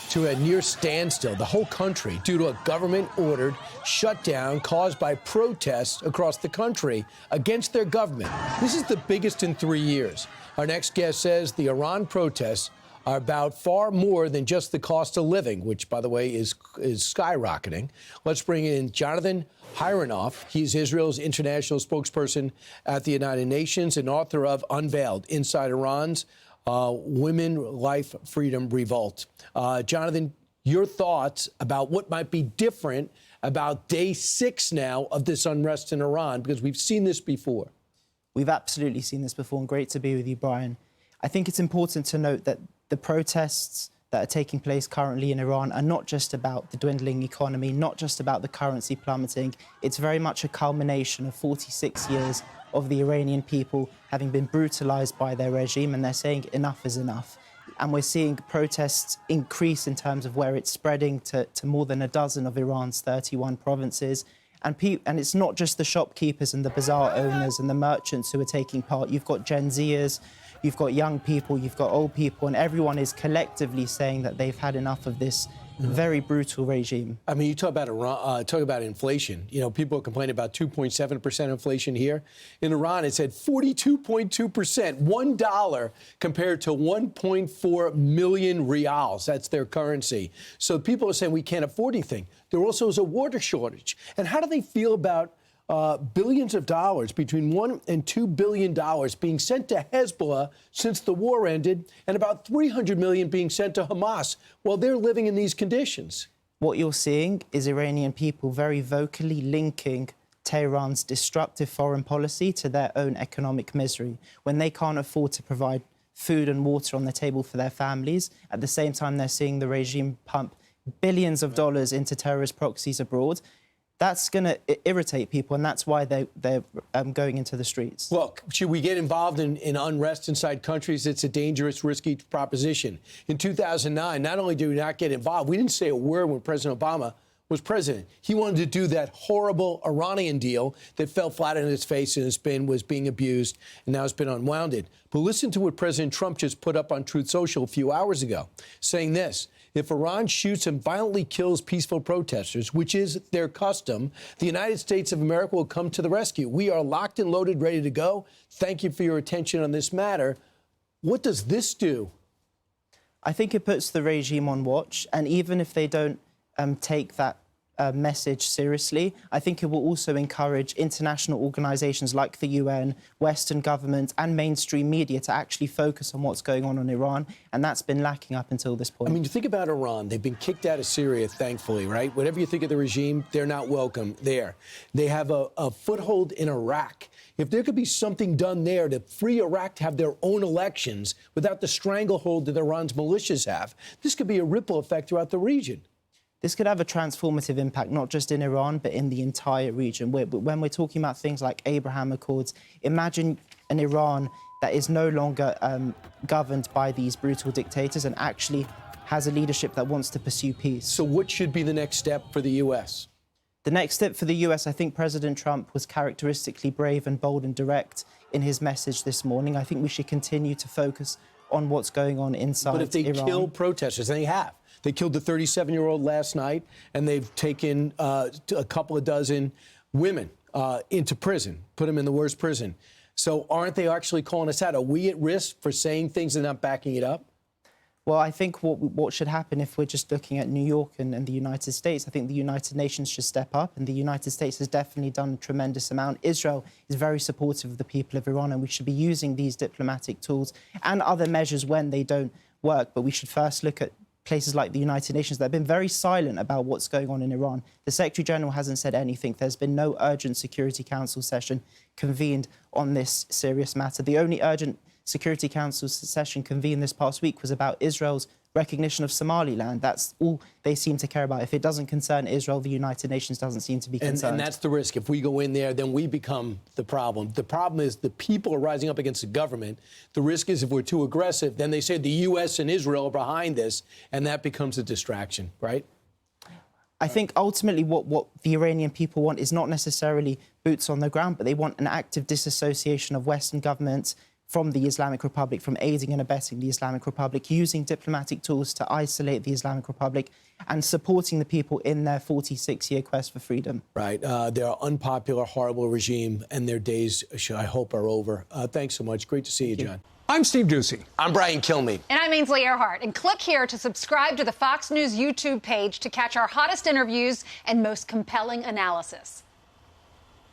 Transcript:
to a near standstill, the whole country, due to a government-ordered shutdown caused by protests across the country against their government. This is the biggest in 3 years. Our next guest says the Iran protests are about far more than just the cost of living, which, by the way, is skyrocketing. Let's bring in Jonathan Hyronoff. He's Israel's international spokesperson at the United Nations and author of Unveiled, Inside Iran's Women, Life, Freedom Revolt. Jonathan, your thoughts about what might be different about day 6 now of this unrest in Iran, because we've seen this before. We've absolutely seen this before, and great to be with you, Brian. I think it's important to note that the protests that are taking place currently in Iran are not just about the dwindling economy, not just about the currency plummeting. It's very much a culmination of 46 years of the Iranian people having been brutalized by their regime, and they're saying enough is enough. And we're seeing protests increase in terms of where it's spreading to more than a dozen of Iran's 31 provinces. And it's not just the shopkeepers and the bazaar owners and the merchants who are taking part. You've got Gen Zers, you've got young people, you've got old people, and everyone is collectively saying that they've had enough of this very brutal regime. I mean, you talk about Iran, talk about inflation. You know, people complain about 2.7% inflation here. In Iran, it's at 42.2%, $1 compared to 1.4 million rials. That's their currency. So people are saying we can't afford anything. There also is a water shortage. And how do they feel about billions of dollars, between $1 and $2 billion being sent to Hezbollah since the war ended, and about $300 million being sent to Hamas while they're living in these conditions? What you're seeing is Iranian people very vocally linking Tehran's destructive foreign policy to their own economic misery. When they can't afford to provide food and water on the table for their families, at the same time they're seeing the regime pump billions of dollars into terrorist proxies abroad. That's going to irritate people, and that's why they're going into the streets. Look, should we get involved in unrest inside countries? It's a dangerous, risky proposition. In 2009, not only did we not get involved, we didn't say a word when President Obama was president. He wanted to do that horrible Iranian deal that fell flat on its face and was being abused, and now it's been unwounded. But listen to what President Trump just put up on Truth Social a few hours ago, saying this: if Iran shoots and violently kills peaceful protesters, which is their custom, the United States of America will come to the rescue. We are locked and loaded, ready to go. Thank you for your attention on this matter. What does this do? I think it puts the regime on watch, and even if they don't take that message seriously, I think it will also encourage international organisations like the UN, Western governments and mainstream media to actually focus on what's going on in Iran, and that's been lacking up until this point. I mean, you think about Iran, they've been kicked out of Syria, thankfully, right? Whatever you think of the regime, they're not welcome there. They have a foothold in Iraq. If there could be something done there to free Iraq to have their own elections without the stranglehold that Iran's militias have, this could be a ripple effect throughout the region. This could have a transformative impact, not just in Iran, but in the entire region. When we're talking about things like Abraham Accords, imagine an Iran that is no longer governed by these brutal dictators and actually has a leadership that wants to pursue peace. So what should be the next step for the U.S.? The next step for the U.S., I think President Trump was characteristically brave and bold and direct in his message this morning. I think we should continue to focus on what's going on inside Iran. But if they kill protesters, and they have. They killed the 37-year-old last night, and they've taken a couple of dozen women into prison, put them in the worst prison. So aren't they actually calling us out? Are we at risk for saying things and not backing it up? Well, I think what should happen, if we're just looking at New York and the United States, I think the United Nations should step up, and the United States has definitely done a tremendous amount. Israel is very supportive of the people of Iran, and we should be using these diplomatic tools and other measures when they don't work. But we should first look at places like the United Nations that have been very silent about what's going on in Iran. The Secretary General hasn't said anything. There's been no urgent Security Council session convened on this serious matter. The only urgent Security Council session convened this past week was about Israel's recognition of Somaliland. That's all they seem to care about. If it doesn't concern Israel, the United Nations doesn't seem to be concerned. And that's the risk. If we go in there, then we become the problem. The problem is the people are rising up against the government. The risk is if we're too aggressive, then they say the U.S. and Israel are behind this, and that becomes a distraction, right? I think ultimately what the Iranian people want is not necessarily boots on the ground, but they want an active disassociation of Western governments from the Islamic Republic, from aiding and abetting the Islamic Republic, using diplomatic tools to isolate the Islamic Republic, and supporting the people in their 46-year quest for freedom. Right. They're an unpopular, horrible regime, and their days, I hope, are over. Thanks so much. Great to see you, John. I'm Steve Doocy. I'm Brian Kilmeade. And I'm Ainsley Earhart. And click here to subscribe to the Fox News YouTube page to catch our hottest interviews and most compelling analysis.